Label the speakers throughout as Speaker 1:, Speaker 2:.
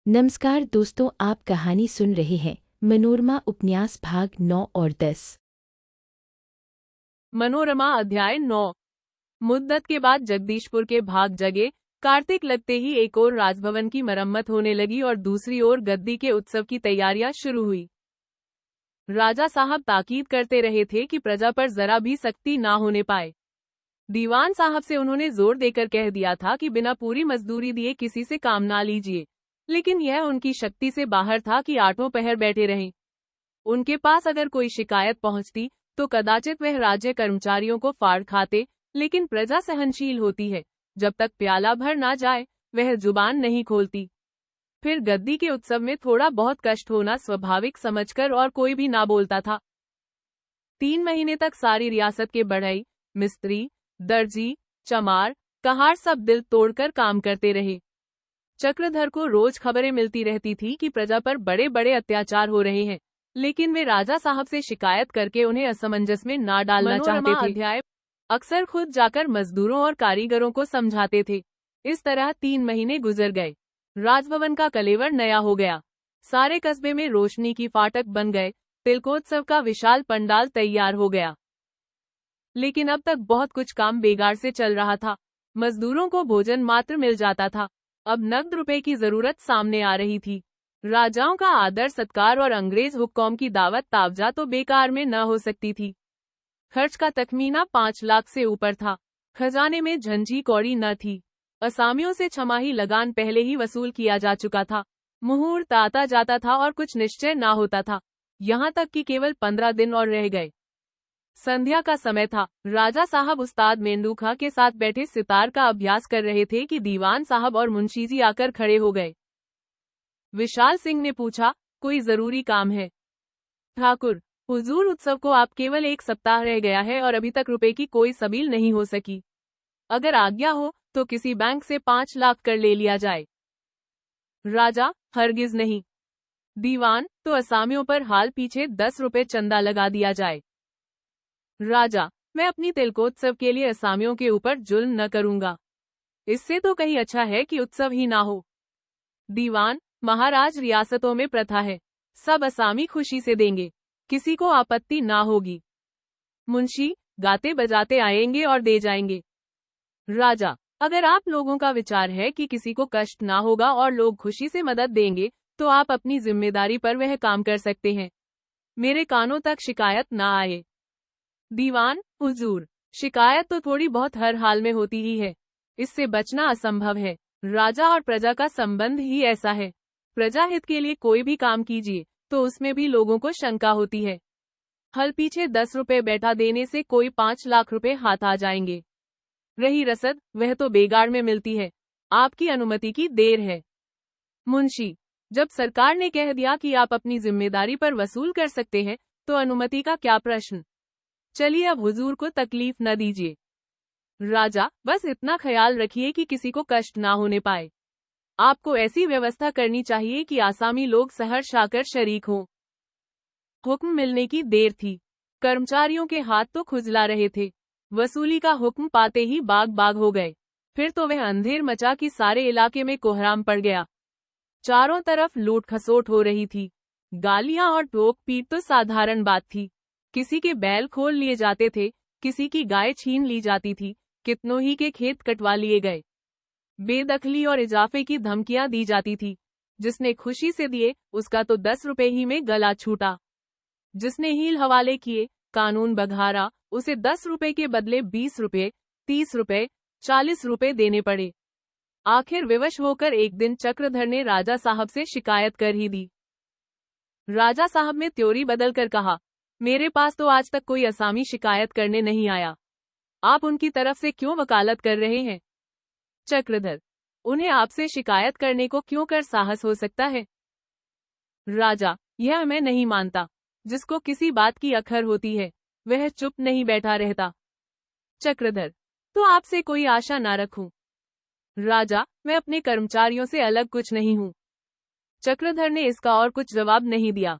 Speaker 1: नमस्कार दोस्तों, आप कहानी सुन रहे हैं मनोरमा उपन्यास भाग 9 और 10।
Speaker 2: मनोरमा अध्याय 9। मुद्दत के बाद जगदीशपुर के भाग जगे। कार्तिक लगते ही एक ओर राजभवन की मरम्मत होने लगी और दूसरी ओर गद्दी के उत्सव की तैयारियां शुरू हुई। राजा साहब ताकीद करते रहे थे कि प्रजा पर जरा भी सख्ती ना होने पाए। दीवान साहब से उन्होंने जोर देकर कह दिया था कि बिना पूरी मजदूरी दिए किसी से काम ना लीजिए, लेकिन यह उनकी शक्ति से बाहर था कि आठों पहर बैठे रहें। उनके पास अगर कोई शिकायत पहुंचती तो कदाचित वह राज्य कर्मचारियों को फाड़ खाते, लेकिन प्रजा सहनशील होती है। जब तक प्याला भर ना जाए वह जुबान नहीं खोलती। फिर गद्दी के उत्सव में थोड़ा बहुत कष्ट होना स्वाभाविक समझकर और कोई भी ना बोलता था। 3 महीने तक सारी रियासत के बढ़ई, मिस्त्री, दर्जी, चमार, कहार सब दिल तोड़कर काम करते रहे। चक्रधर को रोज खबरें मिलती रहती थी कि प्रजा पर बड़े बड़े अत्याचार हो रहे हैं, लेकिन वे राजा साहब से शिकायत करके उन्हें असमंजस में ना डालना चाहते थे। अध्याय अक्सर खुद जाकर मजदूरों और कारीगरों को समझाते थे। इस तरह 3 महीने गुजर गए। राजभवन का कलेवर नया हो गया। सारे कस्बे में रोशनी की फाटक बन गए। तिलकोत्सव का विशाल पंडाल तैयार हो गया। लेकिन अब तक बहुत कुछ काम बेगार से चल रहा था। मजदूरों को भोजन मात्र मिल जाता था। अब नकद रुपए की जरूरत सामने आ रही थी। राजाओं का आदर सत्कार और अंग्रेज हुक्कौम की दावत तावजा तो बेकार में न हो सकती थी। खर्च का तखमीना 5 लाख से ऊपर था। खजाने में झंझी कौड़ी न थी। असामियों से छमाही लगान पहले ही वसूल किया जा चुका था। मुहूर्त आता जाता था और कुछ निश्चय ना होता था, यहाँ तक कि केवल 15 दिन और रह गए। संध्या का समय था। राजा साहब उस्ताद मेंदूखा के साथ बैठे सितार का अभ्यास कर रहे थे कि दीवान साहब और मुंशी जी आकर खड़े हो गए। विशाल सिंह ने पूछा, कोई जरूरी काम है? ठाकुर, हुजूर, उत्सव को आप केवल 1 सप्ताह रह गया है और अभी तक रुपए की कोई सबील नहीं हो सकी। अगर आज्ञा हो तो किसी बैंक से 5 लाख कर ले लिया जाए। राजा, हरगिज नहीं। दीवान, तो असामियों पर हाल पीछे 10 रुपए चंदा लगा दिया जाए। राजा, मैं अपनी तिलकोत्सव के लिए असामियों के ऊपर जुल्म न करूंगा। इससे तो कहीं अच्छा है कि उत्सव ही ना हो। दीवान, महाराज, रियासतों में प्रथा है, सब असामी खुशी से देंगे, किसी को आपत्ति ना होगी। मुंशी, गाते बजाते आएंगे और दे जाएंगे। राजा, अगर आप लोगों का विचार है कि किसी को कष्ट ना होगा और लोग खुशी से मदद देंगे, तो आप अपनी जिम्मेदारी पर वह काम कर सकते हैं। मेरे कानों तक शिकायत ना आए। दीवान, हुजूर, शिकायत तो थोड़ी बहुत हर हाल में होती ही है, इससे बचना असंभव है। राजा और प्रजा का संबंध ही ऐसा है। प्रजा हित के लिए कोई भी काम कीजिए तो उसमें भी लोगों को शंका होती है। हल पीछे 10 रुपए बैठा देने से कोई 5 लाख रुपए हाथ आ जाएंगे। रही रसद, वह तो बेगार में मिलती है। आपकी अनुमति की देर है। मुंशी, जब सरकार ने कह दिया कि आप अपनी जिम्मेदारी पर वसूल कर सकते हैं, तो अनुमति का क्या प्रश्न। चलिए, अब हुजूर को तकलीफ न दीजिए। राजा, बस इतना ख्याल रखिए कि किसी को कष्ट ना होने पाए। आपको ऐसी व्यवस्था करनी चाहिए कि आसामी लोग सहर्ष आकर शरीक हों। हुक्म मिलने की देर थी। कर्मचारियों के हाथ तो खुजला रहे थे। वसूली का हुक्म पाते ही बाग बाग हो गए। फिर तो वह अंधेर मचा कि सारे इलाके में कोहराम पड़ गया। चारों तरफ लूट खसोट हो रही थी। गालियां और टोक पीट तो साधारण बात थी। किसी के बैल खोल लिए जाते थे, किसी की गाय छीन ली जाती थी, कितनों ही के खेत कटवा लिए गए। बेदखली और इजाफे की धमकियां दी जाती थी। जिसने खुशी से दिए उसका तो 10 रुपए ही में गला छूटा। जिसने हील हवाले किए, कानून बघारा, उसे 10 रुपए के बदले 20 रुपए, 30 रुपए, 40 रुपए देने पड़े। आखिर विवश होकर एक दिन चक्रधर ने राजा साहब से शिकायत कर ही दी। राजा साहब ने त्योरी बदल कर कहा, मेरे पास तो आज तक कोई असामी शिकायत करने नहीं आया। आप उनकी तरफ से क्यों वकालत कर रहे हैं? चक्रधर, उन्हें आपसे शिकायत करने को क्यों कर साहस हो सकता है? राजा, यह मैं नहीं मानता। जिसको किसी बात की अखर होती है वह चुप नहीं बैठा रहता। चक्रधर, तो आपसे कोई आशा ना रखूं। राजा, मैं अपने कर्मचारियों से अलग कुछ नहीं हूँ। चक्रधर ने इसका और कुछ जवाब नहीं दिया।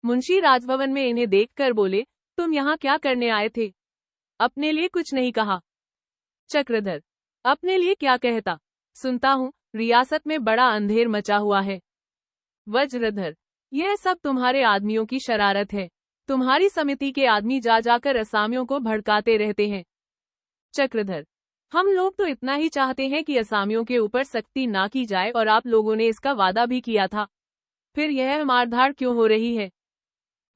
Speaker 2: मुंशी राजभवन में इन्हें देखकर बोले, तुम यहाँ क्या करने आए थे? अपने लिए कुछ नहीं कहा। चक्रधर, अपने लिए क्या कहता, सुनता हूँ रियासत में बड़ा अंधेर मचा हुआ है। वज्रधर, यह सब तुम्हारे आदमियों की शरारत है। तुम्हारी समिति के आदमी जा जाकर असामियों को भड़काते रहते हैं। चक्रधर, हम लोग तो इतना ही चाहते हैं कि असामियों के ऊपर सख्ती ना की जाए, और आप लोगों ने इसका वादा भी किया था, फिर यह मारधाड़ क्यों हो रही है?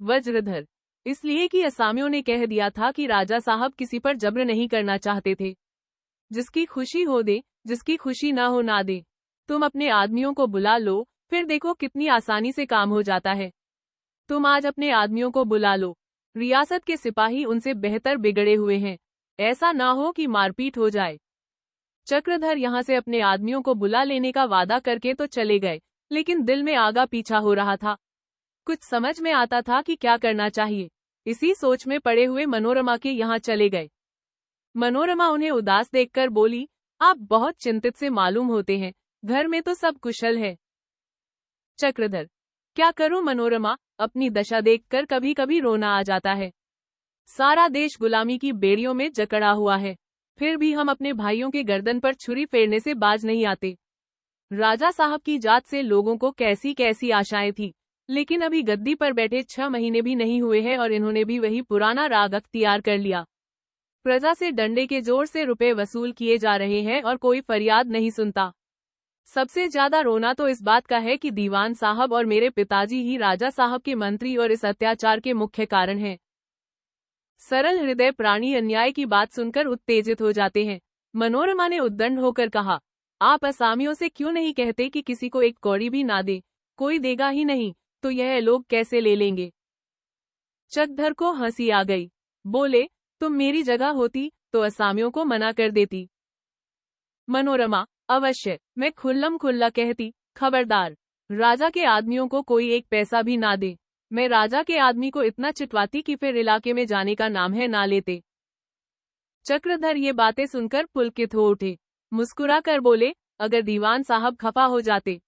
Speaker 2: वज्रधर, इसलिए कि असामियों ने कह दिया था कि राजा साहब किसी पर जब्र नहीं करना चाहते थे। जिसकी खुशी हो दे, जिसकी खुशी ना हो ना दे। तुम अपने आदमियों को बुला लो, फिर देखो कितनी आसानी से काम हो जाता है। तुम आज अपने आदमियों को बुला लो। रियासत के सिपाही उनसे बेहतर बिगड़े हुए हैं, ऐसा ना हो कि मारपीट हो जाए। चक्रधर यहाँ से अपने आदमियों को बुला लेने का वादा करके तो चले गए, लेकिन दिल में आगा पीछा हो रहा था। कुछ समझ में आता था कि क्या करना चाहिए। इसी सोच में पड़े हुए मनोरमा के यहाँ चले गए। मनोरमा उन्हें उदास देखकर बोली, आप बहुत चिंतित से मालूम होते हैं, घर में तो सब कुशल है। चक्रधर, क्या करूं मनोरमा, अपनी दशा देखकर कभी कभी रोना आ जाता है। सारा देश गुलामी की बेड़ियों में जकड़ा हुआ है, फिर भी हम अपने भाइयों के गर्दन पर छुरी फेरने से बाज नहीं आते। राजा साहब की जात से लोगों को कैसी कैसी आशाएं थी, लेकिन अभी गद्दी पर बैठे 6 महीने भी नहीं हुए हैं और इन्होंने भी वही पुराना राग अख्तियार कर लिया। प्रजा से डंडे के जोर से रुपए वसूल किए जा रहे हैं और कोई फरियाद नहीं सुनता। सबसे ज्यादा रोना तो इस बात का है कि दीवान साहब और मेरे पिताजी ही राजा साहब के मंत्री और इस अत्याचार के मुख्य कारण हैं। सरल हृदय प्राणी अन्याय की बात सुनकर उत्तेजित हो जाते हैं। मनोरमा ने उद्दंड होकर कहा, आप असामियों से क्यों नहीं कहते कि किसी को एक कौड़ी भी ना दे? कोई देगा ही नहीं, तो यह लोग कैसे ले लेंगे? चकधर को हंसी आ गई। बोले, तुम मेरी जगह होती तो असामियों को मना कर देती। मनोरमा, अवश्य, मैं खुल्लम खुल्ला कहती, खबरदार, राजा के आदमियों को कोई एक पैसा भी ना दे। मैं राजा के आदमी को इतना चिटवाती कि फिर इलाके में जाने का नाम है ना लेते। चक्रधर ये बातें सुनकर पुलकित हो उठे। मुस्कुरा कर बोले, अगर दीवान साहब खफा हो जाते।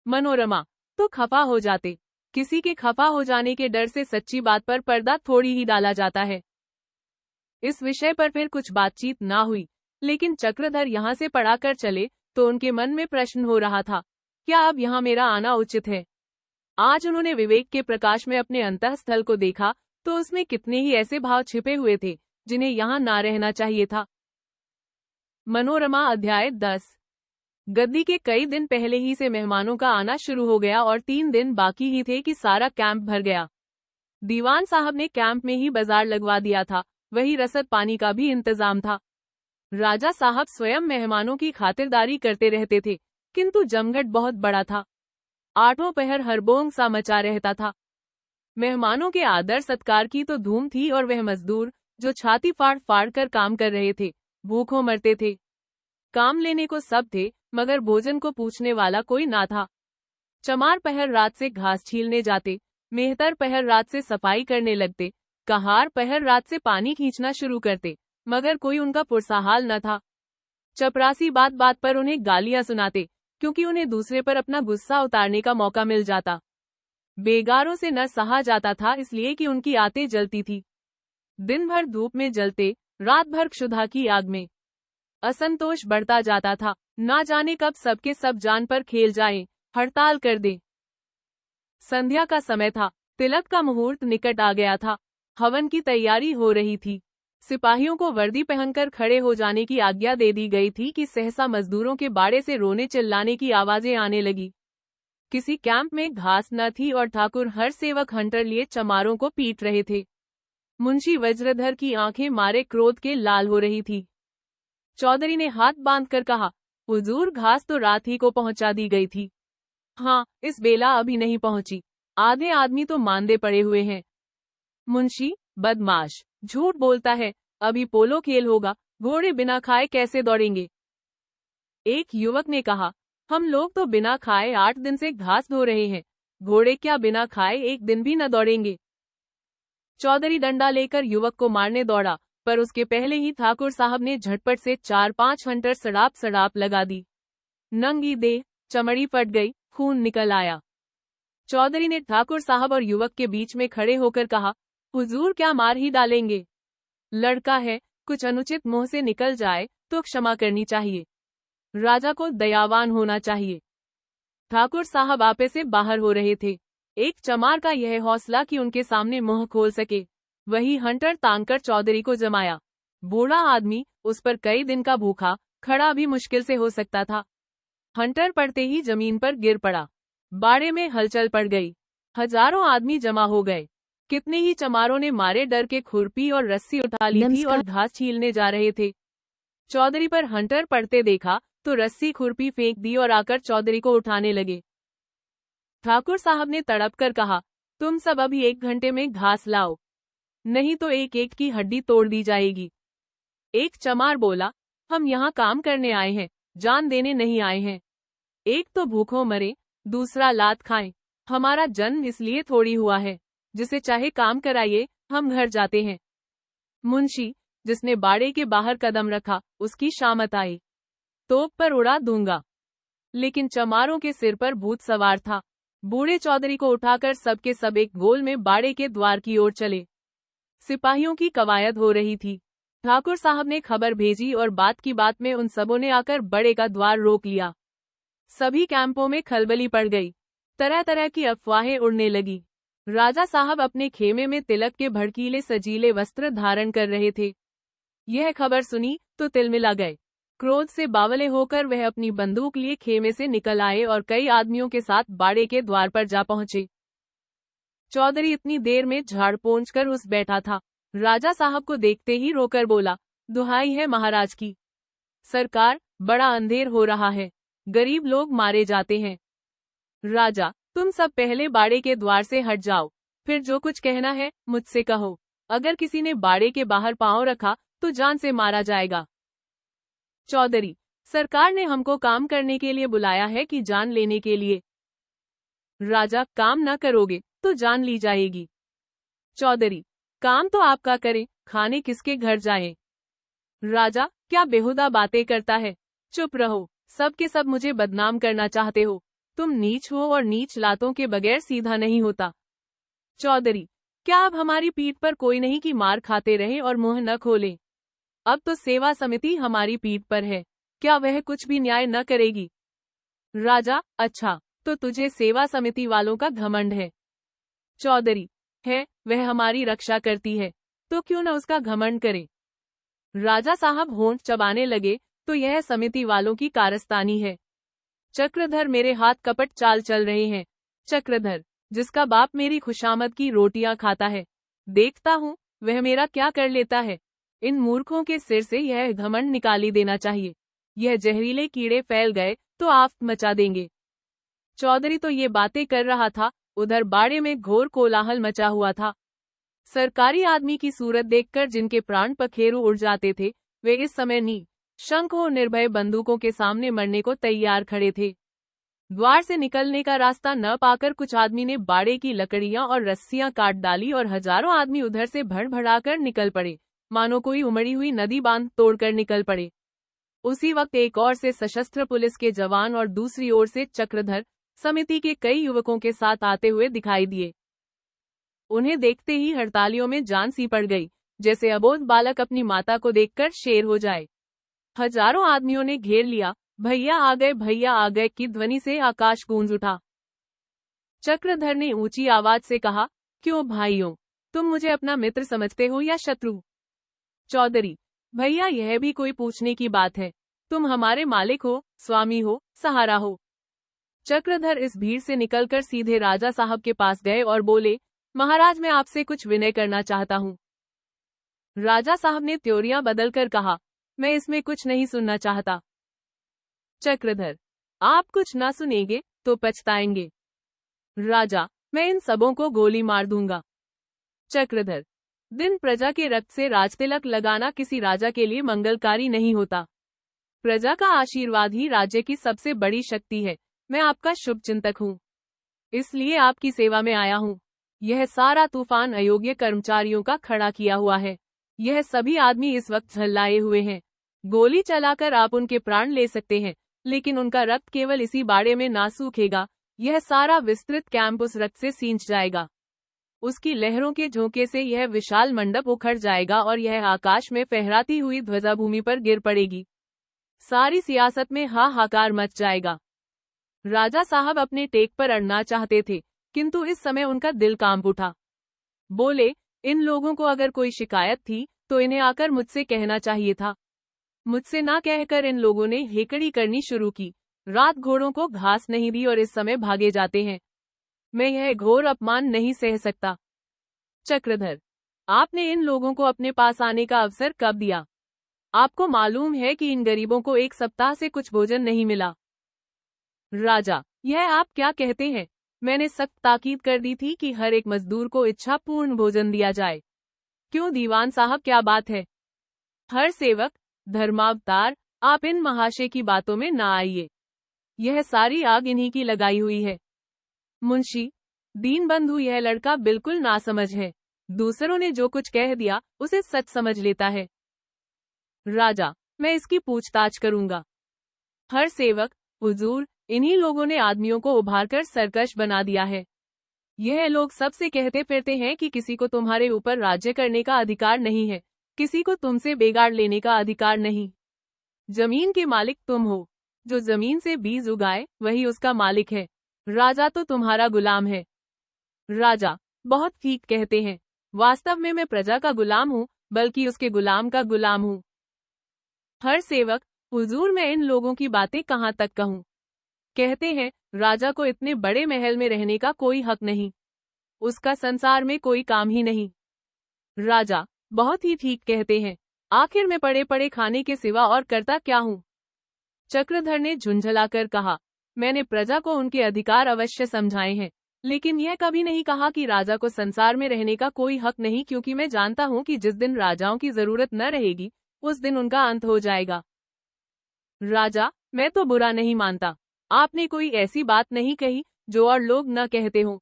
Speaker 2: मनोरमा, तो खफा हो जाते। किसी के खफा हो जाने के डर से सच्ची बात पर पर्दा थोड़ी ही डाला जाता है। इस विषय पर फिर कुछ बातचीत ना हुई, लेकिन चक्रधर यहाँ से पढ़ा कर चले तो उनके मन में प्रश्न हो रहा था, क्या अब यहाँ मेरा आना उचित है? आज उन्होंने विवेक के प्रकाश में अपने अंतःस्थल को देखा तो उसमें कितने ही ऐसे भाव छिपे हुए थे जिन्हें यहाँ ना रहना चाहिए था। मनोरमा अध्याय 10। गद्दी के कई दिन पहले ही से मेहमानों का आना शुरू हो गया और 3 दिन बाकी ही थे कि सारा कैंप भर गया। दीवान साहब ने कैंप में ही बाजार लगवा दिया था, वही रसद पानी का भी इंतजाम था। राजा साहब स्वयं मेहमानों की खातिरदारी करते रहते थे, किंतु जमघट बहुत बड़ा था। 8 पहर हरबोंग सा मचा रहता था। मेहमानों के आदर सत्कार की तो धूम थी और वह मजदूर जो छाती फाड़ फाड़ कर काम कर रहे थे, भूखों मरते थे। काम लेने को सब थे, मगर भोजन को पूछने वाला कोई ना था। चमार पहर रात से घास छीलने जाते, मेहतर पहर रात से सफाई करने लगते, कहार पहर रात से पानी खींचना शुरू करते, मगर कोई उनका पुरसाहाल न था। चपरासी बात बात पर उन्हें गालियां सुनाते, क्योंकि उन्हें दूसरे पर अपना गुस्सा उतारने का मौका मिल जाता। बेगारों से न सहा जाता था, इसलिए कि उनकी आतें जलती थी। दिन भर धूप में जलते, रात भर क्षुधा की आग में। असंतोष बढ़ता जाता था, ना जाने कब सबके सब जान पर खेल जाएं, हड़ताल कर दे। संध्या का समय था, तिलक का मुहूर्त निकट आ गया था। हवन की तैयारी हो रही थी। सिपाहियों को वर्दी पहनकर खड़े हो जाने की आज्ञा दे दी गई थी कि सहसा मजदूरों के बाड़े से रोने चिल्लाने की आवाजें आने लगी। किसी कैंप में घास न थी और ठाकुर हर सेवक हंटर लिए चमारों को पीट रहे थे। मुंशी वज्रधर की आंखें मारे क्रोध के लाल हो रही थी। चौधरी ने हाथ बांधकर कहा, हुजूर, घास तो रात ही को पहुंचा दी गई थी। हाँ, इस बेला अभी नहीं पहुंची। आधे आदमी तो मांदे पड़े हुए हैं। मुंशी, बदमाश, झूठ बोलता है। अभी पोलो खेल होगा, घोड़े बिना खाए कैसे दौड़ेंगे? एक युवक ने कहा, हम लोग तो बिना खाए 8 दिन से घास धो रहे हैं, घोड़े क्या बिना खाए 1 दिन भी न दौड़ेंगे? चौधरी डंडा लेकर युवक को मारने दौड़ा, पर उसके पहले ही ठाकुर साहब ने झटपट से 4-5 हंटर सड़ाप सड़ाप लगा दी। नंगी देह, चमड़ी फट गई, खून निकल आया। चौधरी ने ठाकुर साहब और युवक के बीच में खड़े होकर कहा, हुजूर, क्या मार ही डालेंगे? लड़का है, कुछ अनुचित मुंह से निकल जाए तो क्षमा करनी चाहिए। राजा को दयावान होना चाहिए। ठाकुर साहब आपे से बाहर हो रहे थे। एक चमार का यह हौसला कि उनके सामने मुंह खोल सके। वही हंटर तांकर चौधरी को जमाया। बूढ़ा आदमी, उस पर कई दिन का भूखा खड़ा भी मुश्किल से हो सकता था। हंटर पड़ते ही जमीन पर गिर पड़ा। बाड़े में हलचल पड़ गई। हजारों आदमी जमा हो गए। कितने ही चमारों ने मारे डर के खुरपी और रस्सी उठा ली थी और घास छीलने जा रहे थे। चौधरी पर हंटर पड़ते देखा तो रस्सी खुरपी फेंक दी और आकर चौधरी को उठाने लगे। ठाकुर साहब ने तड़प कर कहा, तुम सब अभी 1 घंटे में घास लाओ, नहीं तो एक एक की हड्डी तोड़ दी जाएगी। एक चमार बोला, हम यहाँ काम करने आए हैं, जान देने नहीं आए हैं। एक तो भूखों मरे, दूसरा लात खाए। हमारा जन्म इसलिए थोड़ी हुआ है, जिसे चाहे काम कराइए, हम घर जाते हैं। मुंशी, जिसने बाड़े के बाहर कदम रखा, उसकी शामत आई। तोप पर उड़ा दूंगा। लेकिन चमारों के सिर पर भूत सवार था। बूढ़े चौधरी को उठाकर सबके सब एक गोल में बाड़े के द्वार की ओर चले। सिपाहियों की कवायद हो रही थी। ठाकुर साहब ने खबर भेजी और बात की बात में उन सबों ने आकर बड़े का द्वार रोक लिया। सभी कैंपों में खलबली पड़ गई। तरह तरह की अफवाहें उड़ने लगी। राजा साहब अपने खेमे में तिलक के भड़कीले सजीले वस्त्र धारण कर रहे थे। यह खबर सुनी तो तिलमिला गए। क्रोध से बावले होकर वह अपनी बंदूक लिए खेमे से निकल आए और कई आदमियों के साथ बाड़े के द्वार पर जा पहुंचे। चौधरी इतनी देर में झाड़ पोंछ कर उस बैठा था। राजा साहब को देखते ही रोकर बोला, दुहाई है महाराज की। सरकार, बड़ा अंधेर हो रहा है, गरीब लोग मारे जाते हैं। राजा, तुम सब पहले बाड़े के द्वार से हट जाओ, फिर जो कुछ कहना है मुझसे कहो। अगर किसी ने बाड़े के बाहर पांव रखा तो जान से मारा जाएगा। चौधरी, सरकार ने हमको काम करने के लिए बुलाया है कि जान लेने के लिए। राजा, काम न करोगे तो जान ली जाएगी। चौधरी, काम तो आपका करें, खाने किसके घर जाएं? राजा, क्या बेहुदा बातें करता है, चुप रहो। सब के सब मुझे बदनाम करना चाहते हो। तुम नीच हो और नीच लातों के बगैर सीधा नहीं होता। चौधरी, क्या अब हमारी पीठ पर कोई नहीं कि मार खाते रहे और मुंह न खोले? अब तो सेवा समिति हमारी पीठ पर है, क्या वह कुछ भी न्याय न करेगी? राजा, अच्छा, तो तुझे सेवा समिति वालों का घमंड है। चौधरी, है, वह हमारी रक्षा करती है, तो क्यों न उसका घमंड करे। राजा साहब होंठ चबाने लगे, तो यह समिति वालों की कारस्तानी है। चक्रधर मेरे हाथ कपट चाल चल रहे हैं। चक्रधर, जिसका बाप मेरी खुशामद की रोटियां खाता है, देखता हूँ वह मेरा क्या कर लेता है। इन मूर्खों के सिर से यह घमंड निकाली देना चाहिए। यह जहरीले कीड़े फैल गए तो आफत मचा देंगे। चौधरी तो ये बातें कर रहा था, उधर बाड़े में घोर कोलाहल मचा हुआ था। सरकारी आदमी की सूरत देखकर जिनके प्राण पखेरु उड़ जाते थे, वे इस समय निशंक हो निर्भय बंदूकों के सामने मरने को तैयार खड़े थे। द्वार से निकलने का रास्ता न पाकर कुछ आदमी ने बाड़े की लकड़ियां और रस्सियां काट डाली और हजारों आदमी उधर से भड़भड़ाकर निकल पड़े, मानो कोई उमड़ी हुई नदी बांध तोड़कर निकल पड़े। उसी वक्त एक ओर से सशस्त्र पुलिस के जवान और दूसरी ओर से चक्रधर समिति के कई युवकों के साथ आते हुए दिखाई दिए। उन्हें देखते ही हड़तालियों में जान सी पड़ गई, जैसे अबोध बालक अपनी माता को देखकर शेर हो जाए। हजारों आदमियों ने घेर लिया। भैया आ गए की ध्वनि से आकाश गूंज उठा। चक्रधर ने ऊंची आवाज से कहा, क्यों भाइयों, तुम मुझे अपना मित्र समझते हो या शत्रु? चौधरी, भैया यह भी कोई पूछने की बात है, तुम हमारे मालिक हो, स्वामी हो, सहारा हो। चक्रधर इस भीड़ से निकलकर सीधे राजा साहब के पास गए और बोले, महाराज मैं आपसे कुछ विनय करना चाहता हूँ। राजा साहब ने त्योरियां बदलकर कहा, मैं इसमें कुछ नहीं सुनना चाहता। चक्रधर, आप कुछ ना सुनेंगे तो पछताएंगे। राजा, मैं इन सबों को गोली मार दूंगा। चक्रधर, दिन प्रजा के रक्त से राजतिलक लगाना किसी राजा के लिए मंगलकारी नहीं होता। प्रजा का आशीर्वाद ही राज्य की सबसे बड़ी शक्ति है। मैं आपका शुभ चिंतक हूँ, इसलिए आपकी सेवा में आया हूँ। यह सारा तूफान अयोग्य कर्मचारियों का खड़ा किया हुआ है। यह सभी आदमी इस वक्त झल्लाए हुए हैं। गोली चलाकर आप उनके प्राण ले सकते हैं, लेकिन उनका रक्त केवल इसी बाड़े में ना सूखेगा। यह सारा विस्तृत कैंप उस रक्त से सींच जाएगा। उसकी लहरों के झोंके से यह विशाल मंडप उखड़ जाएगा और यह आकाश में फहराती हुई ध्वजा भूमि पर गिर पड़ेगी। सारी सियासत में हाहाकार मच जाएगा। राजा साहब अपने टेक पर अड़ना चाहते थे, किंतु इस समय उनका दिल कांप उठा। बोले, इन लोगों को अगर कोई शिकायत थी तो इन्हें आकर मुझसे कहना चाहिए था। मुझसे ना कहकर इन लोगों ने हेकड़ी करनी शुरू की। रात घोड़ों को घास नहीं दी और इस समय भागे जाते हैं। मैं यह घोर अपमान नहीं सह सकता। चक्रधर, आपने इन लोगों को अपने पास आने का अवसर कब दिया? आपको मालूम है कि इन गरीबों को 1 सप्ताह से कुछ भोजन नहीं मिला। राजा, यह आप क्या कहते हैं? मैंने सख्त ताकीद कर दी थी कि हर एक मजदूर को इच्छा पूर्ण भोजन दिया जाए। क्यों दीवान साहब, क्या बात है? हर सेवक, धर्मावतार, आप इन महाशय की बातों में ना आइए। यह सारी आग इन्हीं की लगाई हुई है। मुंशी दीनबंधु, यह लड़का बिल्कुल नासमझ है। दूसरों ने जो कुछ कह दिया उसे सच समझ लेता है। राजा, मैं इसकी पूछताछ करूंगा। हर सेवक, हुजूर, इन्हीं लोगों ने आदमियों को उभारकर सरकश बना दिया है। यह लोग सबसे कहते फिरते हैं कि किसी को तुम्हारे ऊपर राज्य करने का अधिकार नहीं है, किसी को तुमसे बेगाड़ लेने का अधिकार नहीं। जमीन के मालिक तुम हो। जो जमीन से बीज उगाए वही उसका मालिक है। राजा तो तुम्हारा गुलाम है। राजा, बहुत ठीक कहते हैं। वास्तव में मैं प्रजा का गुलाम हूँ, बल्कि उसके गुलाम का गुलाम हूँ। हर सेवक, हुजूर, मैं इन लोगों की बातें कहाँ तक कहूँ? कहते हैं राजा को इतने बड़े महल में रहने का कोई हक नहीं, उसका संसार में कोई काम ही नहीं। राजा, बहुत ही ठीक कहते हैं। आखिर मैं पड़े पड़े खाने के सिवा और करता क्या हूँ? चक्रधर ने झुंझलाकर कहा, मैंने प्रजा को उनके अधिकार अवश्य समझाए हैं, लेकिन यह कभी नहीं कहा कि राजा को संसार में रहने का कोई हक नहीं, क्योंकि मैं जानता हूँ कि जिस दिन राजाओं की जरूरत न रहेगी उस दिन उनका अंत हो जाएगा। राजा, मैं तो बुरा नहीं मानता। आपने कोई ऐसी बात नहीं कही जो और लोग न कहते हो।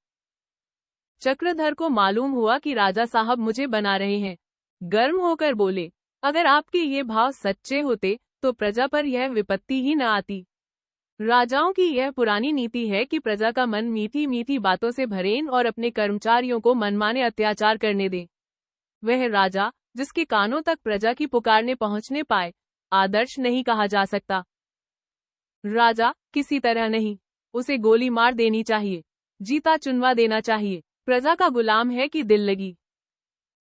Speaker 2: चक्रधर को मालूम हुआ कि राजा साहब मुझे बना रहे हैं। गर्म होकर बोले, अगर आपके ये भाव सच्चे होते तो प्रजा पर यह विपत्ति ही न आती। राजाओं की यह पुरानी नीति है कि प्रजा का मन मीठी मीठी बातों से भरें और अपने कर्मचारियों को मनमाने अत्याचार करने दे। वह राजा जिसके कानों तक प्रजा की पुकारने पहुंचने पाए, आदर्श नहीं कहा जा सकता। राजा, किसी तरह नहीं। उसे गोली मार देनी चाहिए, जीता चुनवा देना चाहिए। प्रजा का गुलाम है कि दिल लगी।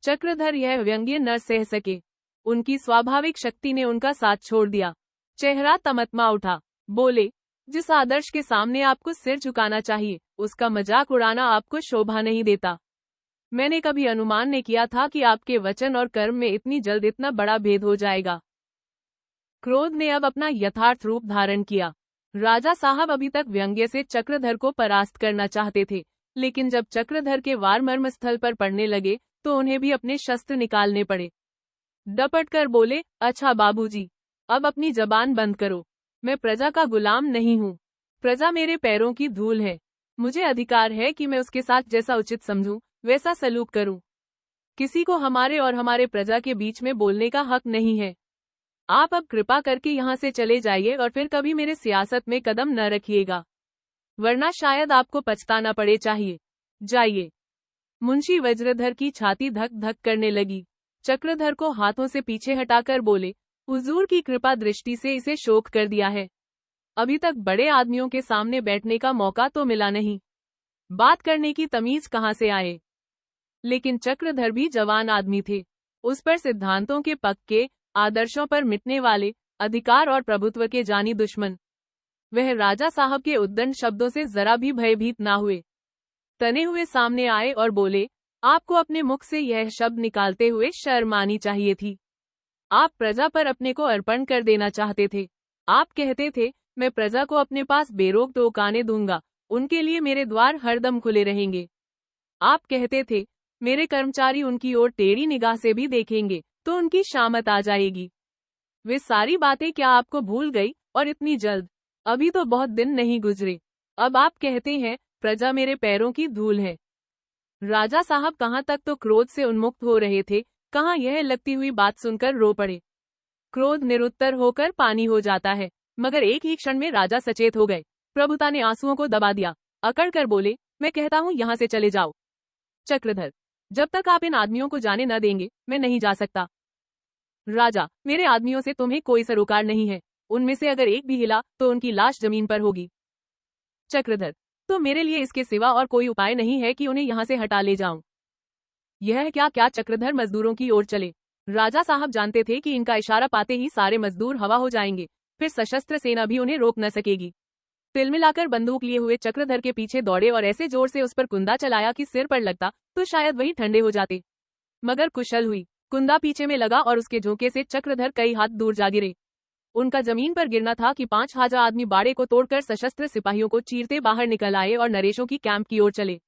Speaker 2: चक्रधर यह व्यंग्य न सह सके। उनकी स्वाभाविक शक्ति ने उनका साथ छोड़ दिया। चेहरा तमतमा उठा। बोले, जिस आदर्श के सामने आपको सिर झुकाना चाहिए उसका मजाक उड़ाना आपको शोभा नहीं देता। मैंने कभी अनुमान नहीं किया था कि आपके वचन और कर्म में इतनी जल्द इतना बड़ा भेद हो जाएगा। क्रोध ने अब अपना यथार्थ रूप धारण किया। राजा साहब अभी तक व्यंग्य से चक्रधर को परास्त करना चाहते थे, लेकिन जब चक्रधर के वार मर्मस्थल पर पड़ने लगे तो उन्हें भी अपने शस्त्र निकालने पड़े। डपट कर बोले, अच्छा बाबूजी, अब अपनी जबान बंद करो। मैं प्रजा का गुलाम नहीं हूँ। प्रजा मेरे पैरों की धूल है। मुझे अधिकार है कि मैं उसके साथ जैसा उचित समझूं वैसा सलूक करूं। किसी को हमारे और हमारे प्रजा के बीच में बोलने का हक नहीं है। आप अब कृपा करके यहाँ से चले जाइए और फिर कभी मेरे सियासत में कदम न रखिएगा, वरना शायद आपको पछताना पड़े। चाहिए, जाइए। मुंशी वज्रधर की छाती धक धक करने लगी। चक्रधर को हाथों से पीछे हटाकर बोले, हुजूर की कृपा दृष्टि से इसे शोक कर दिया है। अभी तक बड़े आदमियों के सामने बैठने का मौका तो मिला नहीं, बात करने की तमीज कहाँ से आए। लेकिन चक्रधर भी जवान आदमी थे। उस पर सिद्धांतों के पक्के, आदर्शों पर मिटने वाले, अधिकार और प्रभुत्व के जानी दुश्मन। वह राजा साहब के उद्दंड शब्दों से जरा भी भयभीत ना हुए। तने हुए सामने आए और बोले, आपको अपने मुख से यह शब्द निकालते हुए शर्म आनी चाहिए थी। आप प्रजा पर अपने को अर्पण कर देना चाहते थे। आप कहते थे, मैं प्रजा को अपने पास बेरोक टोकाने दूंगा, उनके लिए मेरे द्वार हरदम खुले रहेंगे। आप कहते थे, मेरे कर्मचारी उनकी ओर टेढ़ी निगाह से भी देखेंगे तो उनकी शामत आ जाएगी। वे सारी बातें क्या आपको भूल गई, और इतनी जल्द? अभी तो बहुत दिन नहीं गुजरे, अब आप कहते हैं प्रजा मेरे पैरों की धूल है। राजा साहब कहाँ तक तो क्रोध से उन्मुक्त हो रहे थे, कहाँ यह लगती हुई बात सुनकर रो पड़े। क्रोध निरुत्तर होकर पानी हो जाता है, मगर एक ही क्षण में राजा सचेत हो गए। प्रभुता ने आंसुओं को दबा दिया, अकड़ कर बोले, मैं कहता हूँ यहाँ से चले जाओ। चक्रधर, जब तक आप इन आदमियों को जाने न देंगे मैं नहीं जा सकता। राजा, मेरे आदमियों से तुम्हें कोई सरोकार नहीं है। उनमें से अगर एक भी हिला तो उनकी लाश जमीन पर होगी। चक्रधर, तो मेरे लिए इसके सिवा और कोई उपाय नहीं है कि उन्हें यहाँ से हटा ले जाऊं। यह क्या चक्रधर मजदूरों की ओर चले। राजा साहब जानते थे कि इनका इशारा पाते ही सारे मजदूर हवा हो जाएंगे, फिर सशस्त्र सेना भी उन्हें रोक न सकेगी। तिलमिलाकर बंदूक लिए हुए चक्रधर के पीछे दौड़े और ऐसे जोर से उस पर कुंदा चलाया कि सिर पर लगता तो शायद वही ठंडे हो जाते। मगर कुशल हुई, कुंदा पीछे में लगा और उसके झोंके से चक्रधर कई हाथ दूर जा गिरे। उनका जमीन पर गिरना था कि 5,000 आदमी बाड़े को तोड़कर सशस्त्र सिपाहियों को चीरते बाहर निकल आए और नरेशों की कैंप की ओर चले।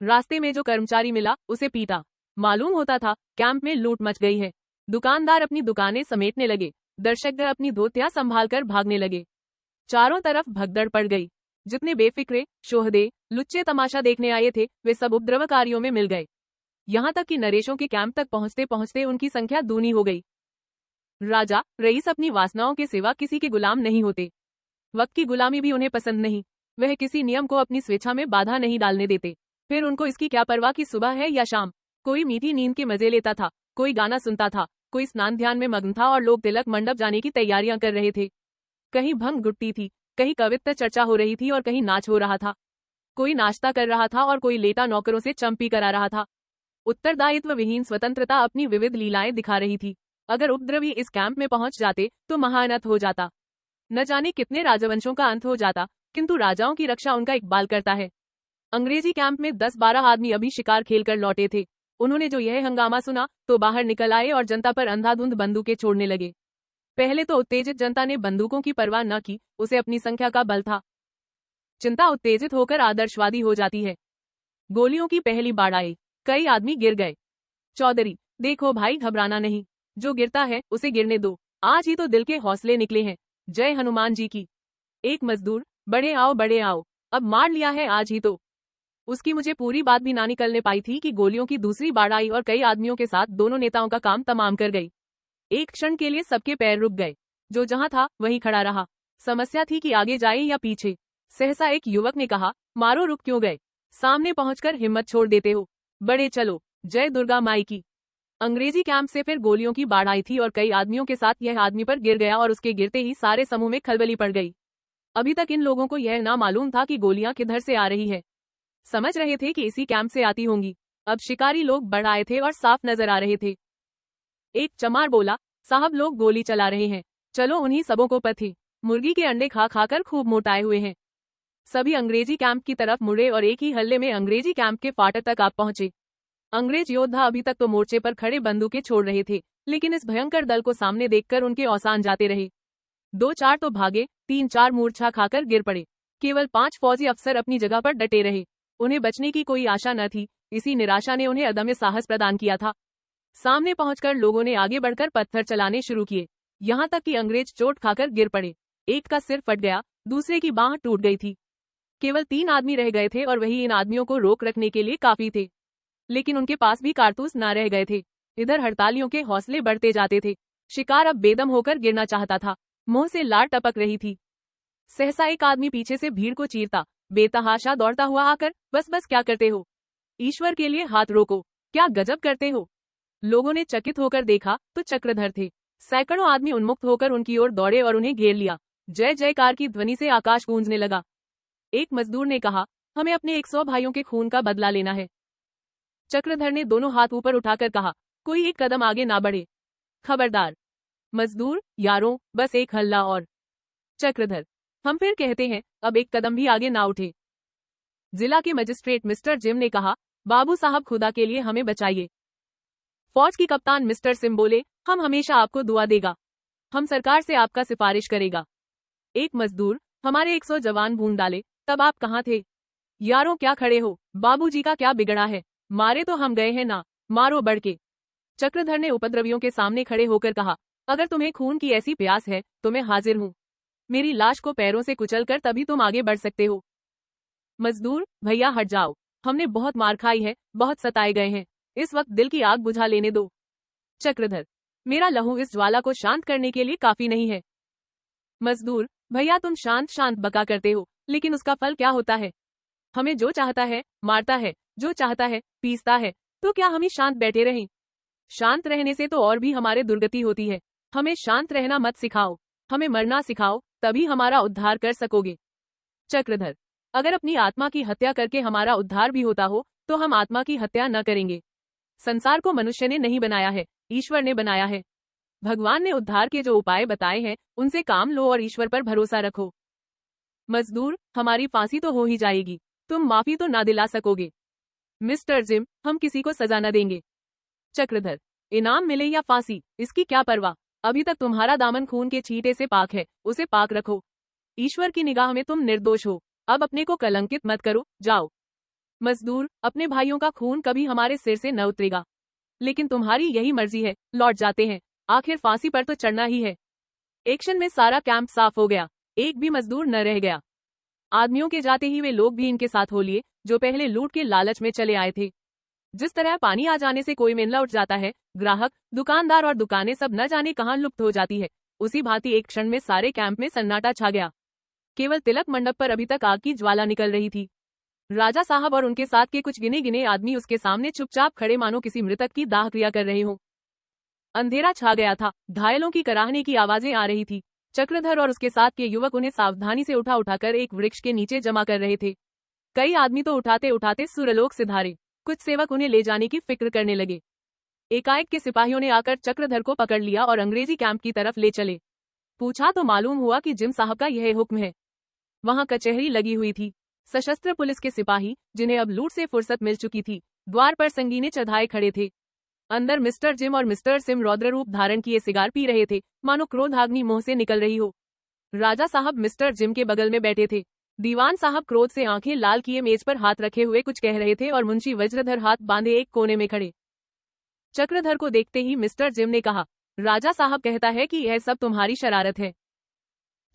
Speaker 2: रास्ते में जो कर्मचारी मिला उसे पीटा। मालूम होता था कैंप में लूट मच गई है। दुकानदार अपनी दुकानें समेटने लगे, दर्शक अपनी धोतियां संभालकर भागने लगे। चारों तरफ भगदड़ पड़ गई। जितने बेफिक्रे, शोहदे, लुच्चे तमाशा देखने आए थे वे सब उपद्रवकारियों में मिल गए। यहाँ तक कि नरेशों के कैंप तक पहुँचते पहुँचते उनकी संख्या दूनी हो गई। राजा रईस अपनी वासनाओं के सिवा किसी के गुलाम नहीं होते। वक्त की गुलामी भी उन्हें पसंद नहीं। वह किसी नियम को अपनी स्वेच्छा में बाधा नहीं डालने देते। फिर उनको इसकी क्या परवाह कि सुबह है या शाम। कोई मीठी नींद के मजे लेता था, कोई गाना सुनता था, कोई स्नान ध्यान में मग्न था और लोग तिलक मंडप जाने की तैयारियां कर रहे थे। कहीं भंग गुट्टी थी, कहीं कवित्त चर्चा हो रही थी और कहीं नाच हो रहा था। कोई नाश्ता कर रहा था और कोई लेटा नौकरों से चंपी करा रहा था। उत्तरदायित्व विहीन स्वतंत्रता अपनी विविध लीलाएं दिखा रही थी। अगर उपद्रवी इस कैंप में पहुंच जाते तो महाअनर्थ हो जाता। न जाने कितने राजवंशों का अंत हो जाता, किंतु राजाओं की रक्षा उनका इकबाल करता है। अंग्रेजी कैंप में 10-12 आदमी अभी शिकार खेलकर लौटे थे। उन्होंने जो यह हंगामा सुना तो बाहर निकल आए और जनता पर अंधाधुंध बंदूकें छोड़ने लगे। पहले तो उत्तेजित जनता ने बंदूकों की परवाह न की, उसे अपनी संख्या का बल था। चिंता उत्तेजित होकर आदर्शवादी हो जाती है। गोलियों की पहली बाढ़ आई, कई आदमी गिर गए। चौधरी, देखो भाई, घबराना नहीं, जो गिरता है उसे गिरने दो, आज ही तो दिल के हौसले निकले हैं, जय हनुमान जी की। एक मजदूर, बड़े आओ, अब मार लिया है आज ही तो। उसकी मुझे पूरी बात भी ना निकलने पाई थी कि गोलियों की दूसरी बाढ़ आई और कई आदमियों के साथ दोनों नेताओं का काम तमाम कर गई। एक क्षण के लिए सबके पैर रुक गए। जो जहां था वहीं खड़ा रहा। समस्या थी कि आगे जाए या पीछे। सहसा एक युवक ने कहा, मारो, रुक क्यों गए? सामने पहुंचकर हिम्मत छोड़ देते हो? बड़े चलो, जय दुर्गा माई की। अंग्रेजी कैंप से फिर गोलियों की बाढ़ आई थी और कई आदमियों के साथ यह आदमी पर गिर गया और उसके गिरते ही सारे समूह में खलबली पड़ गई। अभी तक इन लोगों को यह ना मालूम था कि गोलियां किधर से आ रही है। समझ रहे थे कि इसी कैंप से आती होंगी। अब शिकारी लोग बढ़ आए थे और साफ नजर आ रहे थे। एक चमार बोला, साहब लोग गोली चला रहे हैं, चलो उन्हीं सबों को पथे। मुर्गी के अंडे खा खाकर खूब मोटाए हुए हैं। सभी अंग्रेजी कैंप की तरफ मुड़े और एक ही हल्ले में अंग्रेजी कैंप के फाटक तक आप पहुंचे। अंग्रेज योद्धा अभी तक तो मोर्चे पर खड़े बंदूकें छोड़ रहे थे, लेकिन इस भयंकर दल को सामने देखकर उनके औसान जाते रहे। 2-4 तो भागे, 3-4 मूर्छा खाकर गिर पड़े। केवल 5 फौजी अफसर अपनी जगह पर डटे रहे। उन्हें बचने की कोई आशा न थी। इसी निराशा ने उन्हें अदम्य साहस प्रदान किया था। सामने पहुंचकर लोगों ने आगे बढ़कर पत्थर चलाने शुरू किए, यहाँ तक कि अंग्रेज चोट खाकर गिर पड़े। एक का सिर फट गया, दूसरे की बांह टूट गई थी। केवल 3 आदमी रह गए थे और वही इन आदमियों को रोक रखने के लिए काफी थे, लेकिन उनके पास भी कारतूस न रह गए थे। इधर हड़तालियों के हौसले बढ़ते जाते थे। शिकार अब बेदम होकर गिरना चाहता था, मुंह से लार टपक रही थी। सहसा एक आदमी पीछे से भीड़ को चीरता बेतहाशा दौड़ता हुआ आकर, बस क्या करते हो? ईश्वर के लिए हाथ रोको, क्या गजब करते हो? लोगों ने चकित होकर देखा तो चक्रधर थे। सैकड़ों आदमी उन्मुक्त होकर उनकी ओर दौड़े और उन्हें घेर लिया। जय जयकार की ध्वनि से आकाश गूंजने लगा। एक मजदूर ने कहा, हमें अपने 100 भाइयों के खून का बदला लेना है। चक्रधर ने दोनों हाथ ऊपर उठाकर कहा, कोई एक कदम आगे ना बढ़े। खबरदार। मजदूर, यारों, बस एक हल्ला और। चक्रधर, हम फिर कहते हैं, अब एक कदम भी आगे ना उठे। जिला के मजिस्ट्रेट मिस्टर जिम ने कहा, बाबू साहब खुदा के लिए हमें बचाइए। फौज की कप्तान मिस्टर सिम बोले, हम हमेशा आपको दुआ देगा, हम सरकार से आपका सिफारिश करेगा। एक मजदूर, हमारे 100 जवान भून डाले, तब आप कहाँ थे? यारों क्या खड़े हो, बाबूजी का क्या बिगड़ा है, मारे तो हम गए हैं ना, मारो बढ़ के। चक्रधर ने उपद्रवियों के सामने खड़े होकर कहा, अगर तुम्हें खून की ऐसी प्यास है तो मैं हाजिर हूँ। मेरी लाश को पैरों से कुचलकर तभी तुम आगे बढ़ सकते हो। मजदूर, भैया हट जाओ, हमने बहुत मार खाई है, बहुत सताए गए हैं, इस वक्त दिल की आग बुझा लेने दो। चक्रधर, मेरा लहू इस ज्वाला को शांत करने के लिए काफी नहीं है। मजदूर, भैया तुम शांत शांत बका करते हो, लेकिन उसका फल क्या होता है? हमें जो चाहता है मारता है, जो चाहता है पीसता है, तो क्या हम ही शांत बैठे रहें? शांत रहने से तो और भी हमारे दुर्गति होती है, हमें शांत रहना मत सिखाओ। हमें मरना सिखाओ, तभी हमारा उद्धार कर सकोगे। चक्रधर, अगर अपनी आत्मा की हत्या करके हमारा उद्धार भी होता हो तो हम आत्मा की हत्या न करेंगे। संसार को मनुष्य ने नहीं बनाया है, ईश्वर ने बनाया है। भगवान ने उद्धार के जो उपाय बताए हैं उनसे काम लो और ईश्वर पर भरोसा रखो। मजदूर, हमारी फांसी तो हो ही जाएगी, तुम माफी तो ना दिला सकोगे। मिस्टर जिम, हम किसी को सजा न देंगे। चक्रधर, इनाम मिले या फांसी, इसकी क्या परवाह, अभी तक तुम्हारा दामन खून के छींटे से पाक है, उसे पाक रखो। ईश्वर की निगाह में तुम निर्दोष हो, अब अपने को कलंकित मत करो, जाओ। मजदूर, अपने भाइयों का खून कभी हमारे सिर से न उतरेगा, लेकिन तुम्हारी यही मर्जी है, लौट जाते हैं, आखिर फांसी पर तो चढ़ना ही है। एक्शन में सारा कैंप साफ हो गया, एक भी मजदूर न रह गया। आदमियों के जाते ही वे लोग भी इनके साथ हो लिए जो पहले लूट के लालच में चले आए थे। जिस तरह पानी आ जाने से कोई मेला उठ जाता है, ग्राहक, दुकानदार और दुकानें सब न जाने कहां लुप्त हो जाती है, उसी भांति एक क्षण में सारे कैंप में सन्नाटा छा गया। केवल तिलक मंडप पर अभी तक आग की ज्वाला निकल रही थी। राजा साहब और उनके साथ के कुछ गिने गिने आदमी उसके सामने चुपचाप खड़े मानो किसी मृतक की दाह क्रिया कर रहे हों। अंधेरा छा गया था, घायलों की कराहने की आवाजें आ रही थी। चक्रधर और उसके साथ के युवक उन्हें सावधानी से उठाकर एक वृक्ष के नीचे जमा कर रहे थे। कई आदमी तो उठाते उठाते सुरलोक सिधारे, कुछ सेवक उन्हें ले जाने की फिक्र करने लगे। एकाएक के सिपाहियों ने आकर चक्रधर को पकड़ लिया और अंग्रेजी कैंप की तरफ ले चले। पूछा तो मालूम हुआ कि जिम साहब का यह हुक्म है। वहां कचहरी लगी हुई थी। सशस्त्र पुलिस के सिपाही, जिन्हें अब लूट से फुर्सत मिल चुकी थी, द्वार पर संगीने चढ़ाए खड़े थे। अंदर मिस्टर जिम और मिस्टर सिम रौद्र रूप धारण किए सिगार पी रहे थे, मानो क्रोधाग्नि मुंह से निकल रही हो। राजा साहब मिस्टर जिम के बगल में बैठे थे। दीवान साहब क्रोध से आंखें लाल किए मेज पर हाथ रखे हुए कुछ कह रहे थे और मुंशी वज्रधर हाथ बांधे एक कोने में खड़े। चक्रधर को देखते ही मिस्टर जिम ने कहा, राजा साहब कहता है कि यह सब तुम्हारी शरारत है।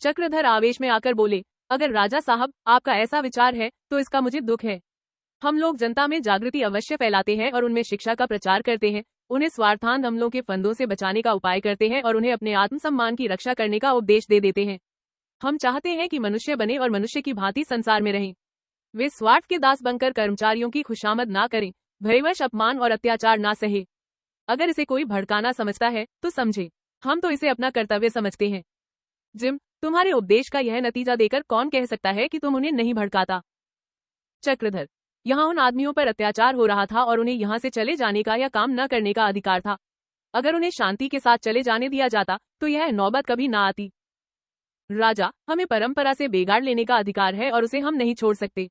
Speaker 2: चक्रधर आवेश में आकर बोले, अगर राजा साहब आपका ऐसा विचार है तो इसका मुझे दुख है। हम लोग जनता में जागृति अवश्य फैलाते हैं और उनमें शिक्षा का प्रचार करते हैं, उन्हें स्वार्थांध हमलों के फंदों से बचाने का उपाय करते हैं और उन्हें अपने आत्मसम्मान की रक्षा करने का उपदेश दे देते हैं। हम चाहते हैं कि मनुष्य बने और मनुष्य की भांति संसार में रहें। वे स्वार्थ के दास बनकर कर्मचारियों की खुशामद ना करें, भयवश अपमान और अत्याचार ना सहे। अगर इसे कोई भड़काना समझता है तो समझे, हम तो इसे अपना कर्तव्य समझते हैं। जिम, तुम्हारे उपदेश का यह नतीजा देकर कौन कह सकता है कि तुम उन्हें नहीं भड़काता। चक्रधर, यहाँ उन आदमियों पर अत्याचार हो रहा था और उन्हें यहाँ से चले जाने का या काम न करने का अधिकार था। अगर उन्हें शांति के साथ चले जाने दिया जाता तो यह नौबत कभी ना आती। राजा, हमें परंपरा से बेगाड़ लेने का अधिकार है और उसे हम नहीं छोड़ सकते।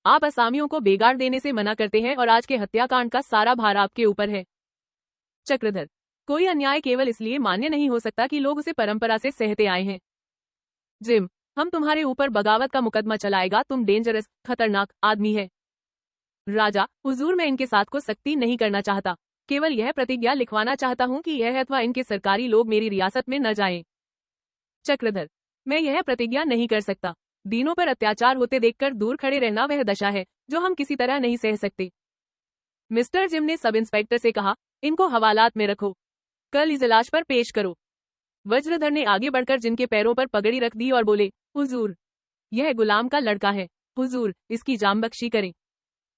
Speaker 2: आप असामियों को बेगाड़ देने से मना करते हैं और आज के हत्याकांड का सारा भार आपके ऊपर है। चक्रधर, कोई अन्याय केवल इसलिए मान्य नहीं हो सकता कि लोग उसे परंपरा से सहते आए हैं। जिम, हम तुम्हारे ऊपर बगावत का मुकदमा चलाएगा, तुम डेंजरस, खतरनाक आदमी है। राजा, हुजूर, मैं इनके साथ को सख्ती नहीं करना चाहता, केवल यह प्रतिज्ञा लिखवाना चाहता हूँ कि यह अथवा इनके सरकारी लोग मेरी रियासत में न जाएं। चक्रधर, मैं यह प्रतिज्ञा नहीं कर सकता। दीनों पर अत्याचार होते देखकर दूर खड़े रहना वह दशा है जो हम किसी तरह नहीं सह सकते। मिस्टर जिम ने सब इंस्पेक्टर से कहा, इनको हवालात में रखो, कल इजलास पर पेश करो। वज्रधर ने आगे बढ़कर जिनके पैरों पर पगड़ी रख दी और बोले, हुजूर, यह गुलाम का लड़का है, हुजूर इसकी जान बख्शी करें।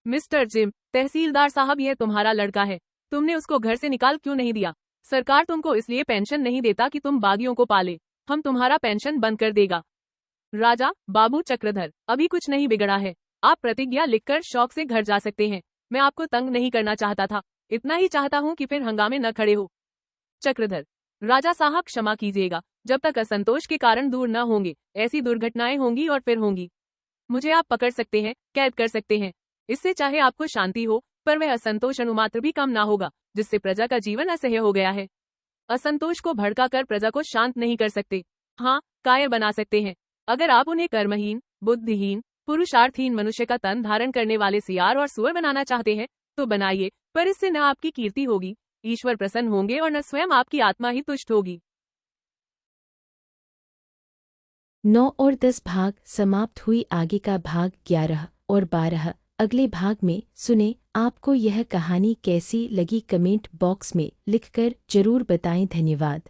Speaker 2: मिस्टर जिम, तहसीलदार साहब, यह तुम्हारा लड़का है, तुमने उसको घर से निकाल क्यों नहीं दिया? सरकार तुमको इसलिए पेंशन नहीं देता कि तुम बागियों को पाले, हम तुम्हारा पेंशन बंद कर देगा। राजा, बाबू चक्रधर, अभी कुछ नहीं बिगड़ा है, आप प्रतिज्ञा लिखकर शौक से घर जा सकते हैं। मैं आपको तंग नहीं करना चाहता था, इतना ही चाहता हूँ कि फिर हंगामे न खड़े हो। चक्रधर, राजा साहब क्षमा कीजिएगा, जब तक असंतोष के कारण दूर न होंगे ऐसी दुर्घटनाएं होंगी और फिर होंगी। मुझे आप पकड़ सकते हैं, कैद कर सकते हैं, इससे चाहे आपको शांति हो, पर वह असंतोष अनुमात्र भी कम ना होगा जिससे प्रजा का जीवन असह्य हो गया है। असंतोष को भड़का कर प्रजा को शांत नहीं कर सकते, हाँ कायर बना सकते हैं। अगर आप उन्हें कर्महीन, बुद्धिहीन, पुरुषार्थहीन मनुष्य का तन धारण करने वाले सियार और सुअर बनाना चाहते हैं तो बनाइए, पर इससे न आपकी कीर्ति होगी, ईश्वर प्रसन्न होंगे और न स्वयं आपकी आत्मा ही तुष्ट होगी।
Speaker 1: 9 और 10 भाग समाप्त हुई। आगे का भाग 11 और 12 अगले भाग में सुने। आपको यह कहानी कैसी लगी कमेंट बॉक्स में लिखकर जरूर बताएं। धन्यवाद।